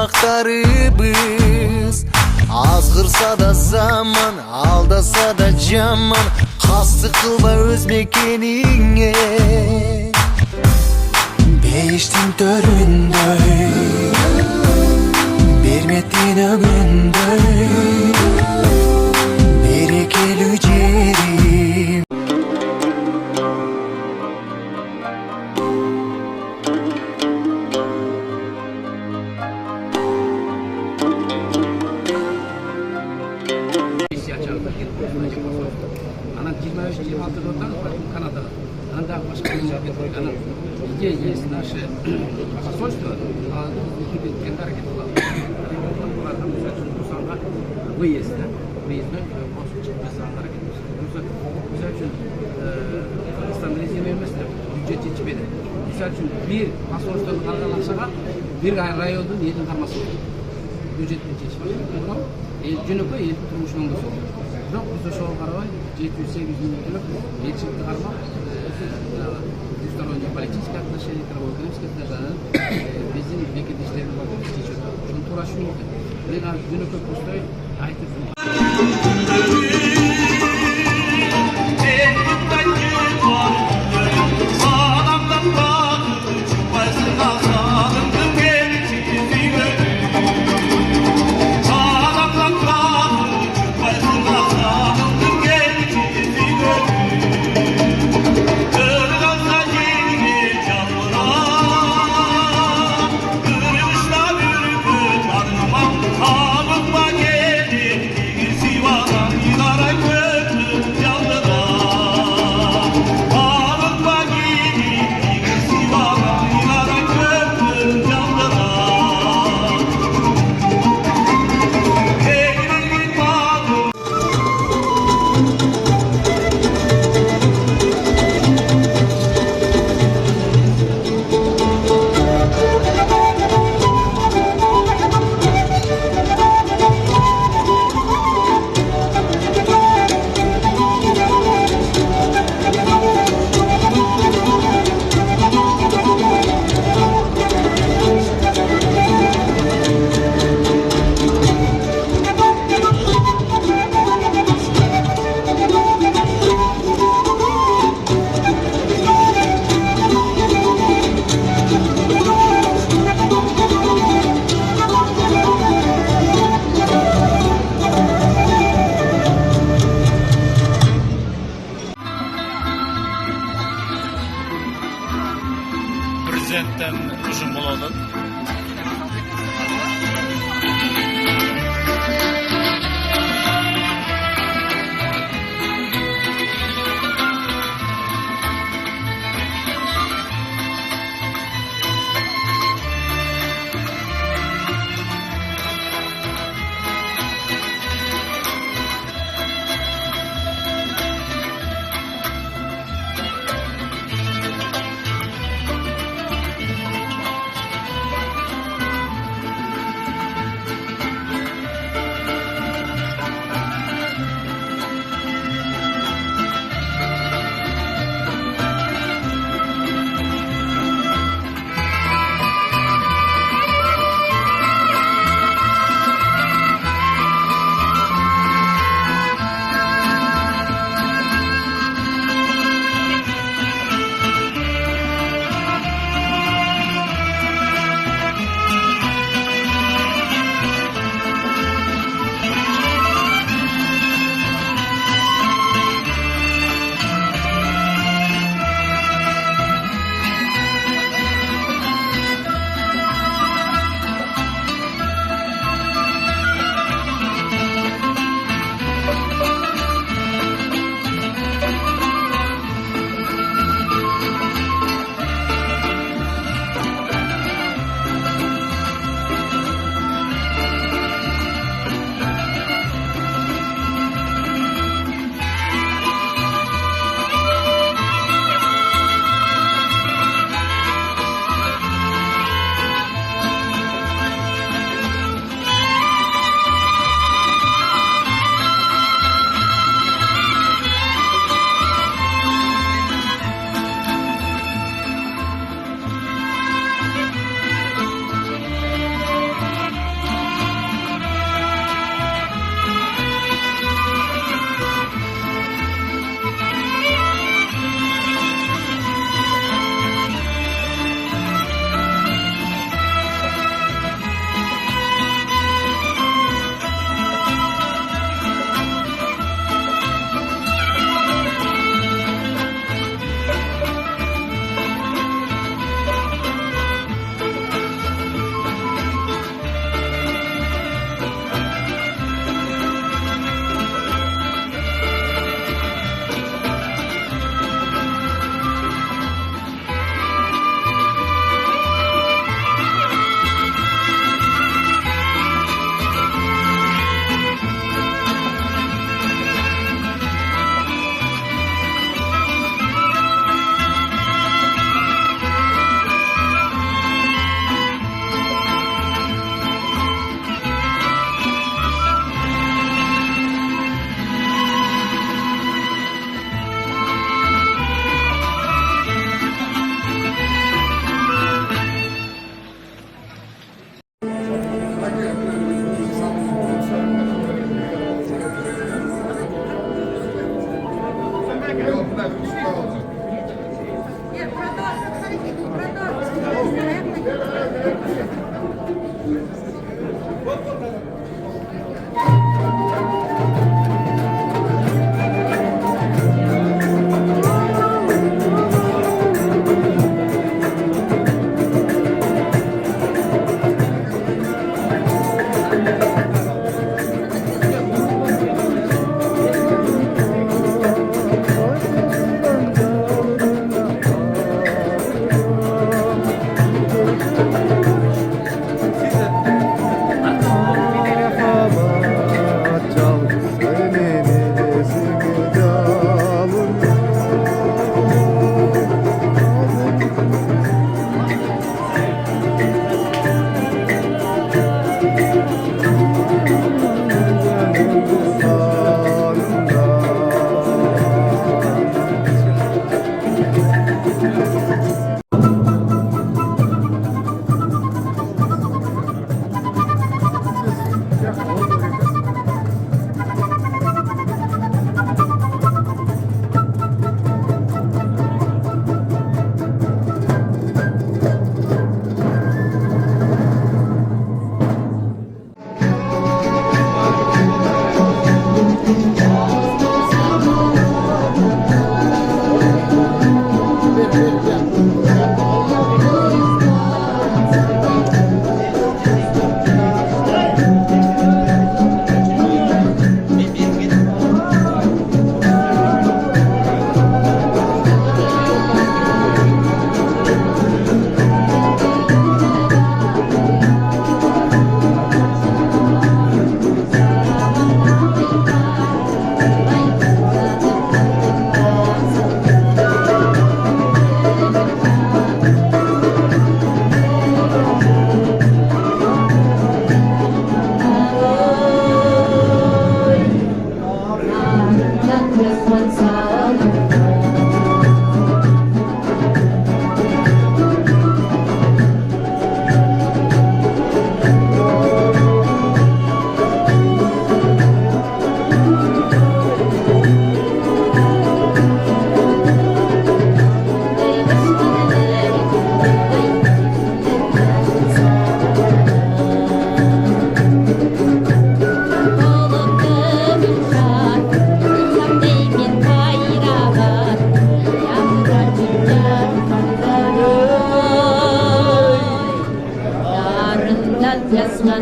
аймактарыбыз. Азгырса да заман, алдаса да жаман, кастык кылба өз мекениңе. Бейиштин төрүндөй, берметтин өгүндөй, берекелүү жерим. Анан 23-26 одан Канадага. Анда башка мемлекетке анан где есть наше посольство, экипировка аракет кылат. Булардан Турсанга выездный консулчик жасаган аракет кылышат. Мисалы үчүн Кыргызстан резидент эмес деп бюджет жетишпейт. Мисалы үчүн бир посольствону караган акчага бир райондун элин кармасы бюджеттен жетишпейт. Жөнөкөй элдин турмушун оңдосо. Бирок биз ошого карабай 708 миң төлөп элчиликти кармап, двусторонние политические отношения, торгово-экономические отношения, биздин мекендештердин багып чечип атат. Ошону туура түшүнүп, мен азыр жөнөкөй пустой айтып Siwa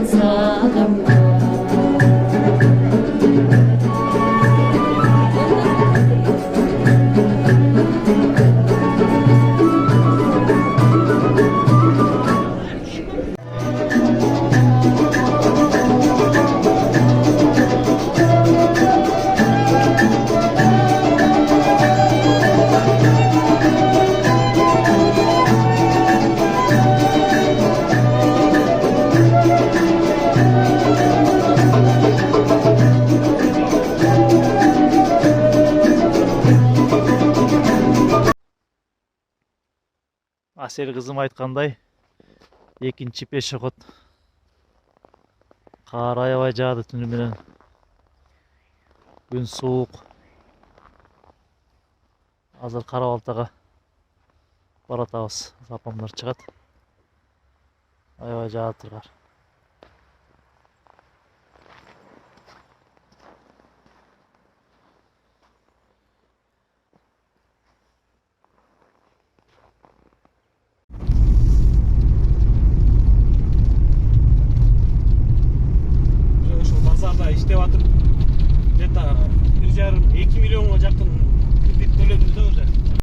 sağlama. Asel kızım aytkanday ekinci пешоход кар аябай жаады түнү менен күн суук азыр кара балтага баратабыз апамдар чыгат аябай жаатыр кар ошол базарда иштеп атып